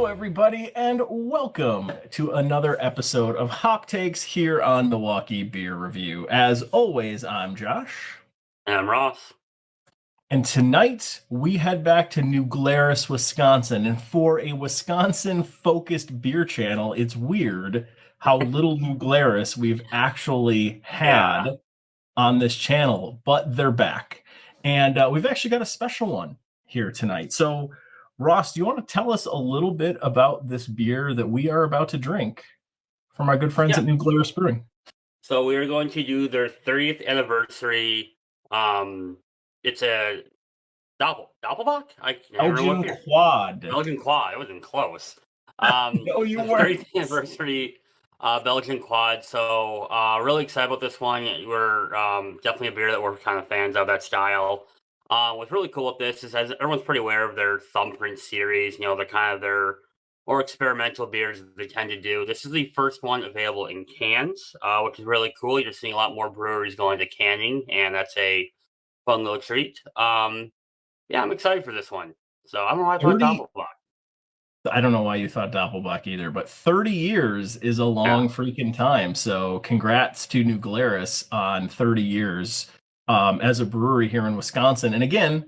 everybody, and welcome to another episode of Hop Takes here on Milwaukee Beer Review. As always, I'm Josh. And I'm Ross. And tonight we head back to New Glarus, Wisconsin. And for a Wisconsin focused beer channel, it's weird how little New Glarus we've actually had on this channel, but they're back. And we've actually got a special one here tonight. So, Ross, do you want to tell us a little bit about this beer that we are about to drink from our good friends at New Glarus Brewing? So we are going to do their 30th anniversary. It's a Doppelbock? Belgian Quad. Belgian Quad. It wasn't close. No, you the weren't. 30th anniversary Belgian Quad. So really excited about this one. We're definitely a beer that we're kind of fans of, that style. What's really cool with this is, as everyone's pretty aware of their Thumbprint series, they're kind of their more experimental beers that they tend to do. This is the first one available in cans, which is really cool. You're seeing a lot more breweries going to canning, and that's a fun little treat. Yeah, I'm excited for this one. So I don't know why I thought Doppelbock. I don't know why you thought Doppelbock either, but 30 years is a long freaking time. So congrats to New Glarus on 30 years as a brewery here in Wisconsin. And again,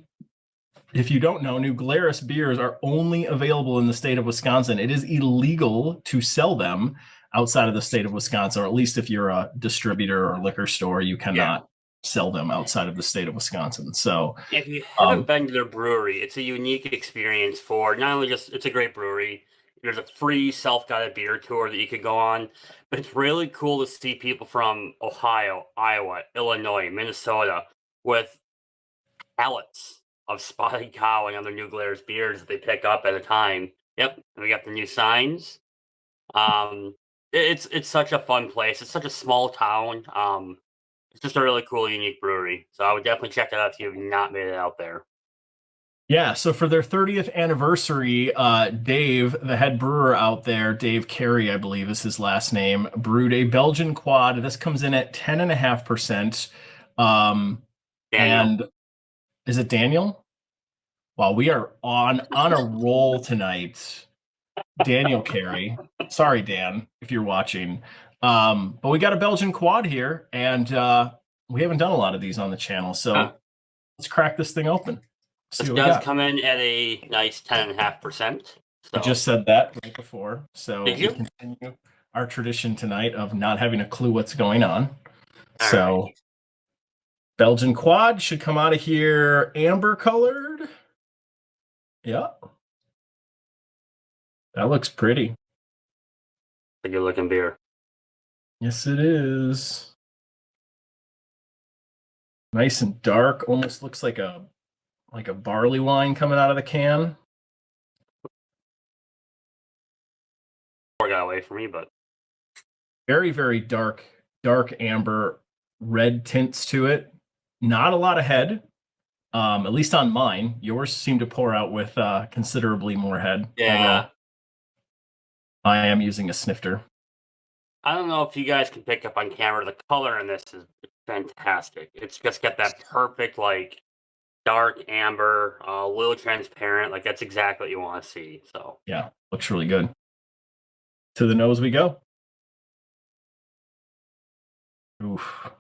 if you don't know, New Glarus beers are only available in the state of Wisconsin. It is illegal to sell them outside of the state of Wisconsin, or at least if you're a distributor or liquor store, you cannot sell them outside of the state of Wisconsin. So if you haven't been to their brewery, it's a unique experience for not only just, it's a great brewery. There's a free self-guided beer tour that you could go on, but it's really cool to see people from Ohio, Iowa, Illinois, Minnesota with pallets of Spotted Cow and other New Glarus beers that they pick up at a time. Yep, and we got the new signs. It's such a fun place. It's such a small town. It's just a really cool, unique brewery. So I would definitely check it out if you have not made it out there. Yeah, so for their 30th anniversary, Dave, the head brewer out there, Dave Carey, I believe is his last name, brewed a Belgian Quad. This comes in at 10.5%. And is it Daniel? Wow, we are on a roll tonight. Daniel Carey. Sorry, Dan, if you're watching. But we got a Belgian Quad here, and we haven't done a lot of these on the channel. So let's crack this thing open. This does come in at a nice 10.5%. I just said that right before. So we continue our tradition tonight of not having a clue what's going on. So Belgian Quad should come out of here amber colored. Yeah. That looks pretty. A good looking beer. Yes, it is. Nice and dark. Almost looks like a barley wine coming out of the can. Got away from me, but very, very dark amber red tints to it. Not a lot of head, at least on mine. Yours seem to pour out with considerably more head. Yeah. I am using a snifter. I don't know if you guys can pick up on camera. The color in this is fantastic. It's just got that perfect, like, dark amber, a little transparent. Like, that's exactly what you want to see. So yeah, looks really good. To the nose we go. Oof.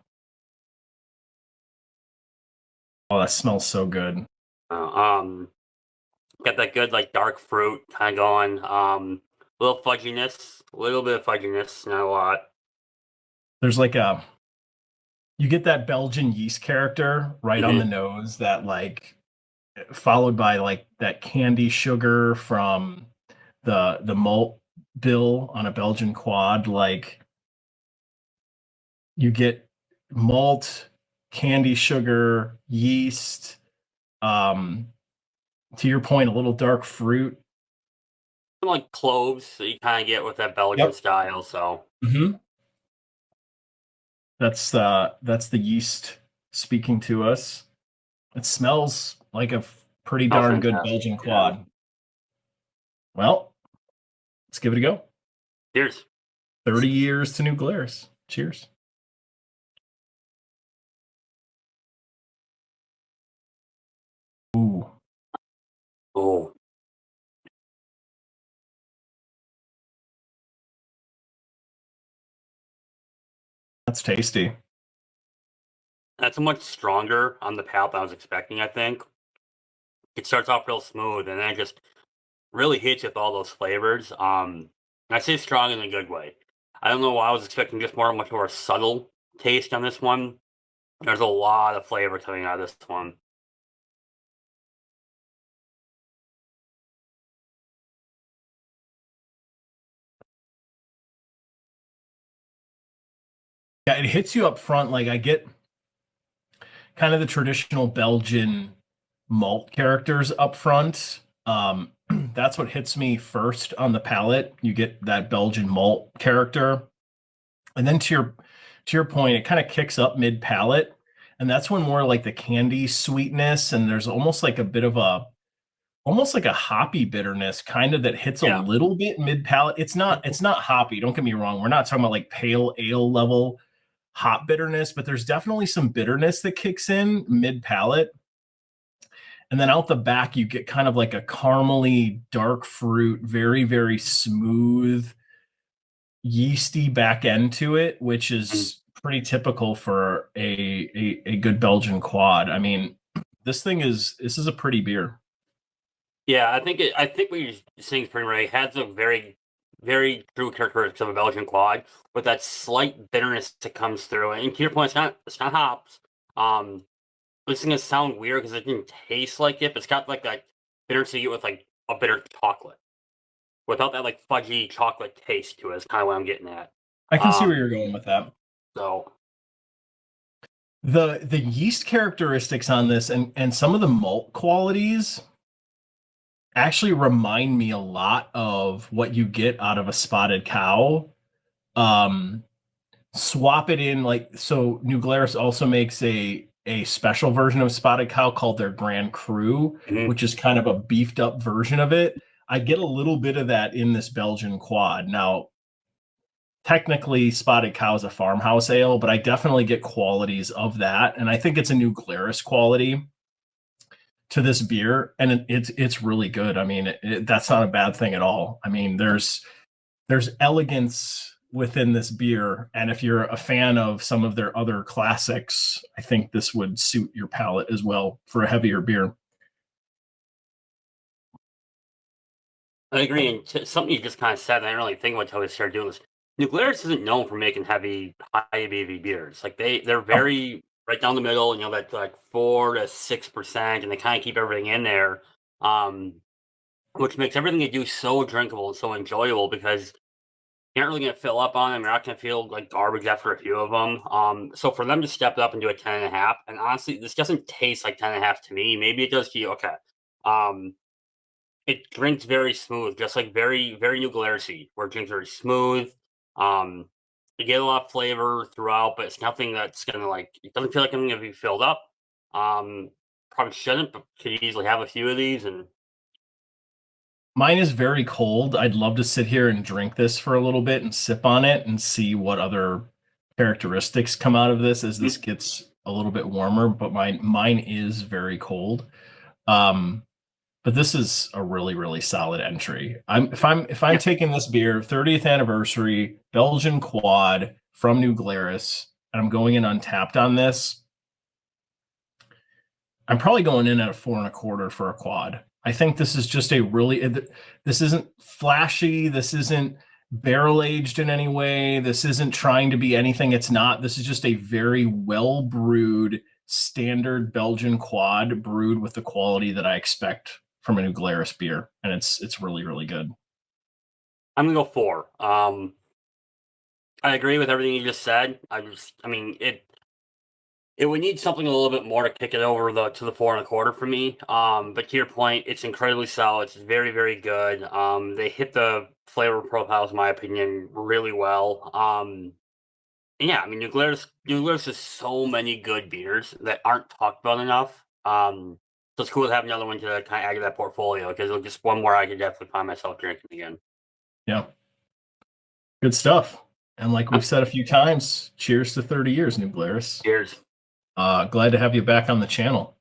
Oh, that smells so good. Got that good, like, dark fruit kind of going. Little fudginess, a little bit of fudginess, not a lot. There's like you get that Belgian yeast character right on the nose, that like followed by like that candy sugar from the malt bill on a Belgian Quad. Like you get malt, candy sugar, yeast, to your point, a little dark fruit. Like cloves that you kind of get with that Belgian style. So that's the yeast speaking to us. It smells like a pretty darn good Belgian Quad. Yeah. Well, let's give it a go. Cheers. 30 years to New Glarus. Cheers. Ooh. Oh. That's tasty. That's much stronger on the palate than I was expecting, I think. It starts off real smooth and then it just really hits you with all those flavors. I say strong in a good way. I don't know why I was expecting just much more subtle taste on this one. There's a lot of flavor coming out of this one. Yeah, it hits you up front. Like I get kind of the traditional Belgian malt characters up front. That's what hits me first on the palate. You get that Belgian malt character, and then to your point, it kind of kicks up mid palate, and that's when more like the candy sweetness and there's almost like a bit of a almost like a hoppy bitterness kind of that hits a Yeah. little bit mid palate. It's not hoppy. Don't get me wrong. We're not talking about like pale ale level hop bitterness, but there's definitely some bitterness that kicks in mid palate. And then out the back, you get kind of like a caramely dark fruit, very, very smooth, yeasty back end to it, which Mm. is pretty typical for a good Belgian quad. I mean, this is a pretty beer. Yeah, I think what you're saying is pretty right. It has a very true characteristics of a Belgian quad with that slight bitterness that comes through. And to your point, it's not hops. This is gonna sound weird because it didn't taste like it, but it's got like that bitterness you get with like a bitter chocolate. Without that like fudgy chocolate taste to it is kind of what I'm getting at. I can see where Um, you're going with that. so The yeast characteristics on this and some of the malt qualities actually remind me a lot of what you get out of a spotted cow. Um, Swap it in like so. New Glarus also makes a special version of spotted cow called their Grand Cru, mhm. which is kind of a beefed up version of it. I get a little bit of that in this Belgian quad. Now, technically, spotted cow is a farmhouse ale, but I definitely get qualities of that, and I think it's a New Glarus quality to this beer, and it's really good. I mean, that's not a bad thing at all. I mean, there's elegance within this beer, and if you're a fan of some of their other classics, I think this would suit your palate as well for a heavier beer. I agree. And something you just kind of said, and I didn't really think about until we started doing this. New Glarus isn't known for making heavy, high ABV beers. Like they're Oh, very right down the middle. You know, that like 4 to 6%, and they kind of keep everything in there, um, which makes everything they do so drinkable and so enjoyable because you're not really gonna fill up on them. You're not gonna feel like garbage after a few of them. So for them to step up and do a 10.5, and honestly, this doesn't taste like 10.5 to me. Maybe it does to you. Okay. Um, it drinks very smooth, just like very New Glarusy, where it drinks very smooth. Um, you get a lot of flavor throughout, but it's nothing that's gonna like. It doesn't feel like I'm gonna be filled up. Um, Probably shouldn't, but could easily have a few of these. And mine is very cold. I'd love to sit here and drink this for a little bit and sip on it and see what other characteristics come out of this as this mm, gets a little bit warmer, but mine is very cold. Um, but this is a really really solid entry. If I'm yeah, taking this beer 30th anniversary Belgian quad from New Glarus and I'm going in Untappd on this, I'm probably going in at a 4.25 for a quad. I think this is just a really this isn't flashy, this isn't barrel aged in any way, this isn't trying to be anything it's not. This is just a very well brewed standard Belgian quad brewed with the quality that I expect from a New Glarus beer, and it's really really good. I'm gonna go 4. I agree with everything you just said. I mean, it would need something a little bit more to kick it over the 4.25 for me. But to your point, it's incredibly solid. It's very good. They hit the flavor profiles, in my opinion, really well. And yeah, I mean, New Glarus has so many good beers that aren't talked about enough. So it's cool to have another one to kind of add to that portfolio because it's just one more I could definitely find myself drinking again. Yeah, good stuff. And like Huh? we've said a few times, cheers to 30 years, New Glarus. Cheers. Glad to have you back on the channel.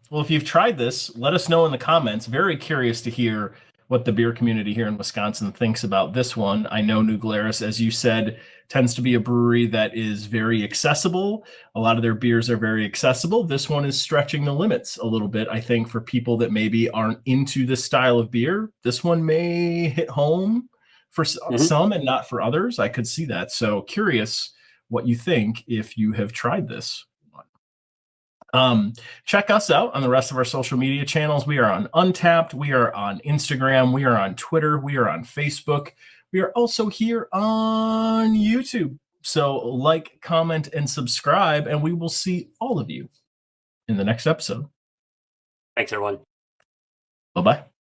Well, if you've tried this, let us know in the comments. Very curious to hear what the beer community here in Wisconsin thinks about this one. I know New Glarus, as you said, tends to be a brewery that is very accessible. A lot of their beers are very accessible. This one is stretching the limits a little bit, I think, for people that maybe aren't into this style of beer. This one may hit home for some and not for others. I could see that. So curious what you think if you have tried this. Check us out on the rest of our social media channels. We are on Untappd. We are on Instagram. We are on Twitter. We are on Facebook. We are also here on YouTube. So like, comment, and subscribe, and we will see all of you in the next episode. Thanks, everyone. Bye-bye.